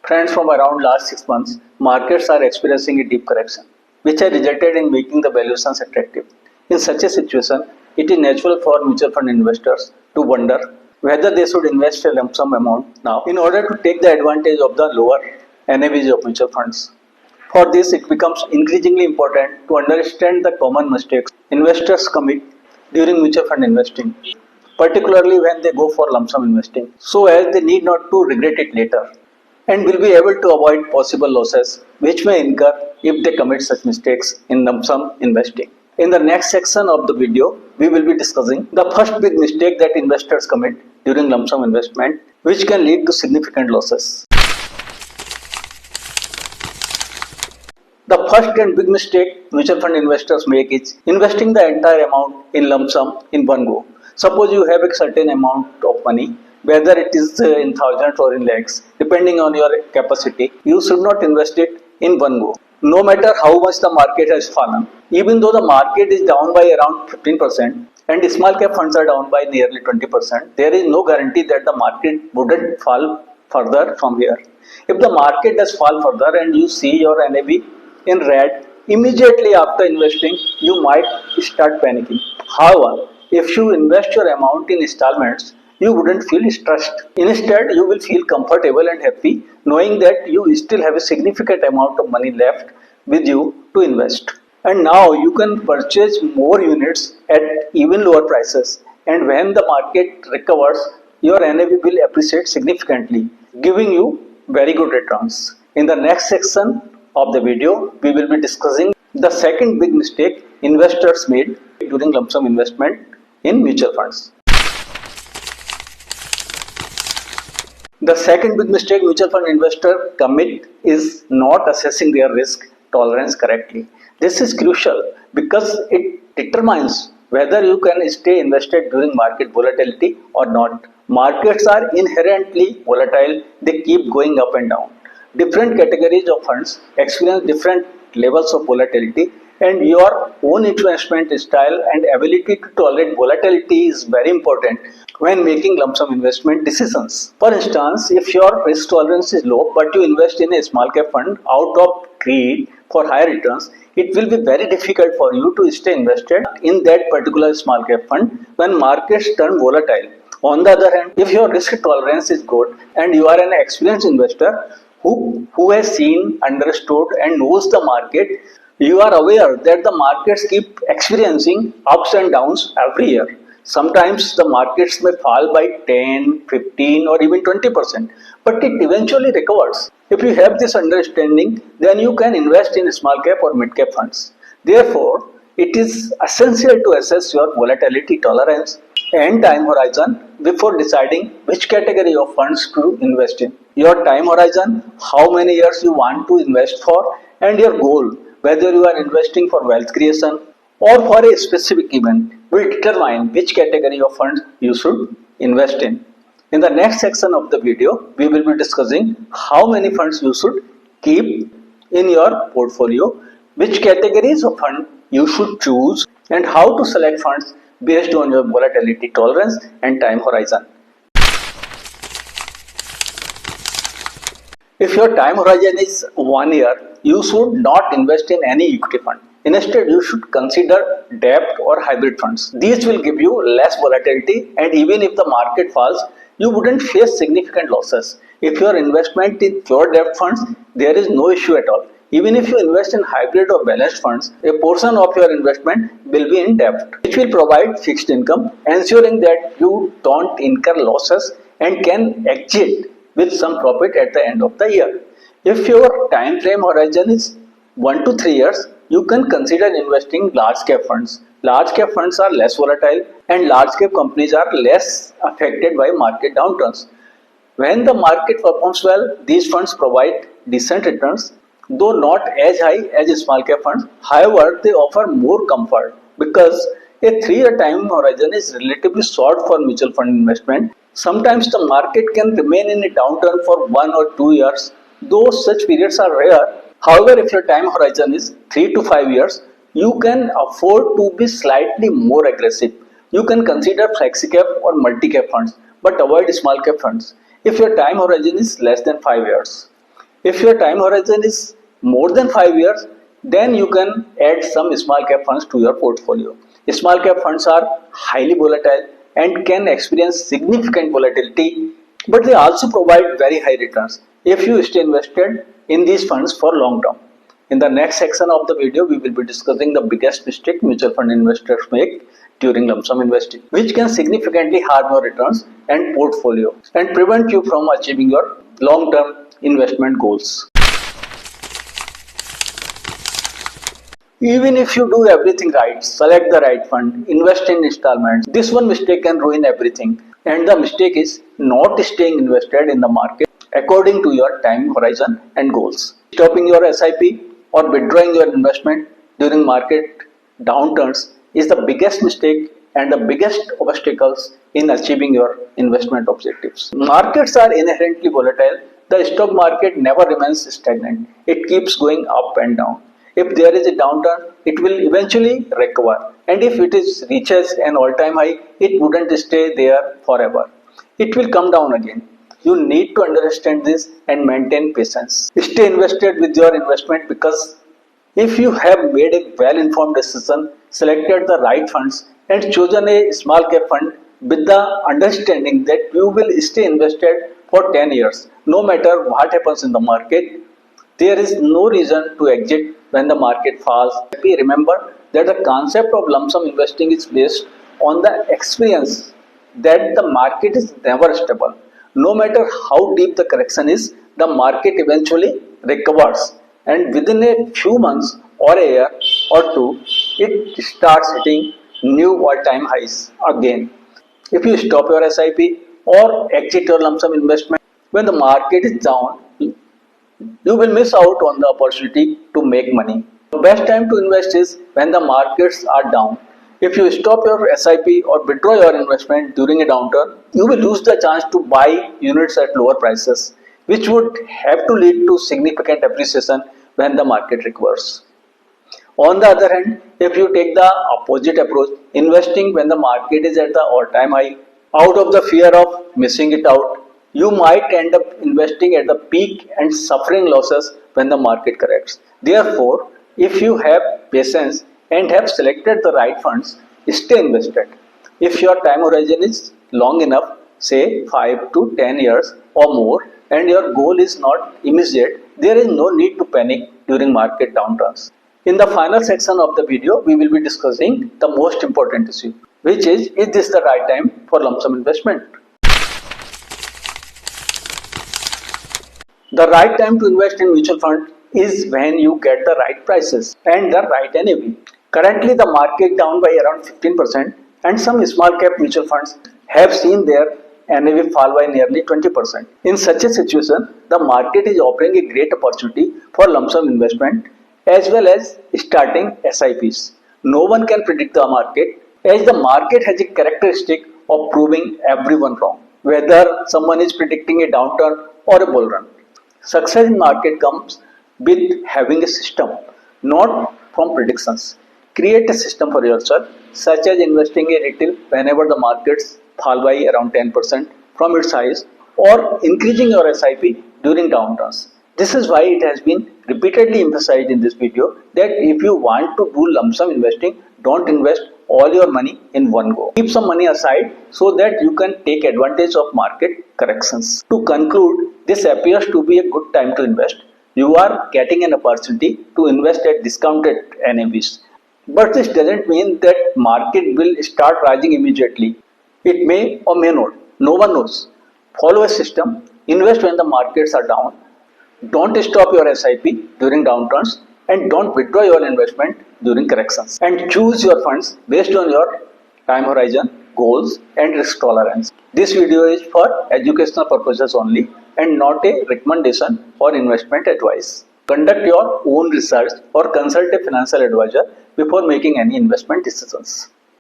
Trends from around last 6 months, markets are experiencing a deep correction, which has resulted in making the valuations attractive. In such a situation, it is natural for mutual fund investors to wonder whether they should invest a lump sum amount now in order to take the advantage of the lower NAVs of mutual funds. For this, it becomes increasingly important to understand the common mistakes investors commit during mutual fund investing, particularly when they go for lump sum investing, so as they need not to regret it later and will be able to avoid possible losses which may incur if they commit such mistakes in lump sum investing. In the next section of the video, we will be discussing the first big mistake that investors commit during lump sum investment, which can lead to significant losses. The first and big mistake mutual fund investors make is investing the entire amount in lump sum in one go. Suppose you have a certain amount of money, whether it is in thousands or in lakhs, depending on your capacity, you should not invest it in one go. No matter how much the market has fallen, even though the market is down by around 15% and small cap funds are down by nearly 20%, there is no guarantee that the market wouldn't fall further from here. If the market does fall further and you see your NAV in red, immediately after investing, you might start panicking. However, if you invest your amount in installments, you wouldn't feel stressed. Instead, you will feel comfortable and happy knowing that you still have a significant amount of money left with you to invest. And now you can purchase more units at even lower prices. And when the market recovers, your NAV will appreciate significantly, giving you very good returns. In the next section of the video, we will be discussing the second big mistake investors made during lump sum investment in mutual funds. The second big mistake mutual fund investors commit is not assessing their risk tolerance correctly. This is crucial because it determines whether you can stay invested during market volatility or not. Markets are inherently volatile, they keep going up and down. Different categories of funds experience different levels of volatility, and your own investment style and ability to tolerate volatility is very important when making lump sum investment decisions. For instance, if your risk tolerance is low but you invest in a small cap fund out of greed for higher returns, it will be very difficult for you to stay invested in that particular small cap fund when markets turn volatile. On the other hand, if your risk tolerance is good and you are an experienced investor who has seen, understood and knows the market, you are aware that the markets keep experiencing ups and downs every year. Sometimes the markets may fall by 10, 15 or even 20%, but it eventually recovers. If you have this understanding, then you can invest in small cap or mid cap funds. Therefore, it is essential to assess your volatility tolerance and time horizon before deciding which category of funds to invest in. Your time horizon, how many years you want to invest for, and your goal, whether you are investing for wealth creation or for a specific event, will determine which category of funds you should invest in. In the next section of the video, we will be discussing how many funds you should keep in your portfolio, which categories of fund you should choose, and how to select funds based on your volatility tolerance and time horizon. If your time horizon is 1 year, you should not invest in any equity fund. Instead, you should consider debt or hybrid funds. These will give you less volatility, and even if the market falls, you wouldn't face significant losses. If your investment is pure debt funds, there is no issue at all. Even if you invest in hybrid or balanced funds, a portion of your investment will be in debt, which will provide fixed income, ensuring that you don't incur losses and can exit with some profit at the end of the year. If your time frame horizon is 1 to 3 years, you can consider investing large cap funds. Large cap funds are less volatile and large cap companies are less affected by market downturns. When the market performs well, these funds provide decent returns, though not as high as small cap funds. However, they offer more comfort because a 3-year time horizon is relatively short for mutual fund investment. Sometimes the market can remain in a downturn for 1 or 2 years, though such periods are rare. However, if your time horizon is 3 to 5 years, you can afford to be slightly more aggressive. You can consider flexi cap or multi cap funds, but avoid small cap funds if your time horizon is less than 5 years. If your time horizon is more than 5 years, then you can add some small cap funds to your portfolio. Small cap funds are highly volatile and can experience significant volatility, but they also provide very high returns if you stay invested in these funds for long term. In the next section of the video, we will be discussing the biggest mistake mutual fund investors make during lump sum investing, which can significantly harm your returns and portfolio and prevent you from achieving your long term investment goals. Even if you do everything right, select the right fund, invest in installments, this one mistake can ruin everything. And the mistake is not staying invested in the market according to your time horizon and goals. Stopping your SIP or withdrawing your investment during market downturns is the biggest mistake and the biggest obstacles in achieving your investment objectives. Markets are inherently volatile. The stock market never remains stagnant. It keeps going up and down. If there is a downturn, it will eventually recover. And if it reaches an all-time high, it wouldn't stay there forever. It will come down again. You need to understand this and maintain patience. Stay invested with your investment, because if you have made a well-informed decision, selected the right funds and chosen a small cap fund with the understanding that you will stay invested for 10 years, no matter what happens in the market, there is no reason to exit when the market falls. Remember that the concept of lump sum investing is based on the experience that the market is never stable. No matter how deep the correction is, the market eventually recovers, and within a few months or a year or two, it starts hitting new all-time highs again. If you stop your SIP or exit your lump sum investment when the market is down, you will miss out on the opportunity to make money. The best time to invest is when the markets are down. If you stop your SIP or withdraw your investment during a downturn, you will lose the chance to buy units at lower prices, which would have to lead to significant appreciation when the market recovers. On the other hand, if you take the opposite approach, investing when the market is at the all-time high, out of the fear of missing it out, you might end up investing at the peak and suffering losses when the market corrects. Therefore, if you have patience and have selected the right funds, stay invested. If your time horizon is long enough, say 5 to 10 years or more, and your goal is not immediate, there is no need to panic during market downturns. In the final section of the video, we will be discussing the most important issue, which is this the right time for lump sum investment? The right time to invest in mutual fund is when you get the right prices and the right NAV. Currently, the market down by around 15%, and some small cap mutual funds have seen their NAV fall by nearly 20%. In such a situation, the market is offering a great opportunity for lump sum investment as well as starting SIPs. No one can predict the market, as the market has a characteristic of proving everyone wrong, whether someone is predicting a downturn or a bull run. Success in market comes with having a system, not from predictions. Create a system for yourself, such as investing a little whenever the markets fall by around 10% from its highs, or increasing your SIP during downturns. This is why it has been repeatedly emphasized in this video that if you want to do lump sum investing, don't invest all your money in one go. Keep some money aside so that you can take advantage of market corrections. To conclude, this appears to be a good time to invest. You are getting an opportunity to invest at discounted NAVs. But this doesn't mean that market will start rising immediately. It may or may not. No one knows. Follow a system. Invest when the markets are down. Don't stop your SIP during downturns, and don't withdraw your investment during corrections. And choose your funds based on your time horizon, goals and risk tolerance. This video is for educational purposes only and not a recommendation or investment advice. Conduct your own research or consult a financial advisor before making any investment decisions.